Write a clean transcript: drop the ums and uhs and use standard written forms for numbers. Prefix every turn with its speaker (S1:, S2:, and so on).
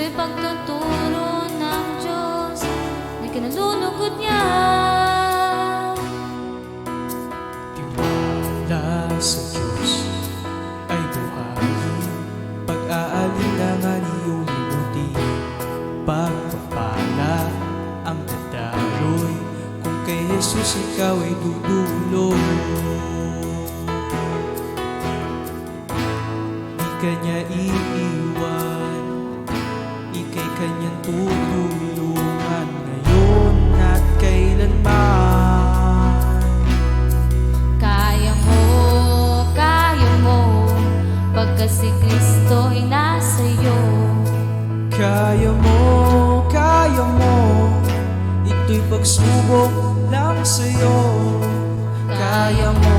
S1: Ito'y pagtuturo ng Diyos na kinalulugod niya.
S2: Tiwala sa Diyos ay buhayin, pag-aalinlangan iyong limuti, pagpapala ang dadaroy, kung kay Jesus ikaw ay dudulog. Di kanya iiwan, ika'y kanyang tutulungan ngayon at kailanman.
S1: Kaya mo, pagka si Kristo'y nasa'yo.
S2: Kaya mo, ito'y pagsubok lang sa'yo. Kaya mo,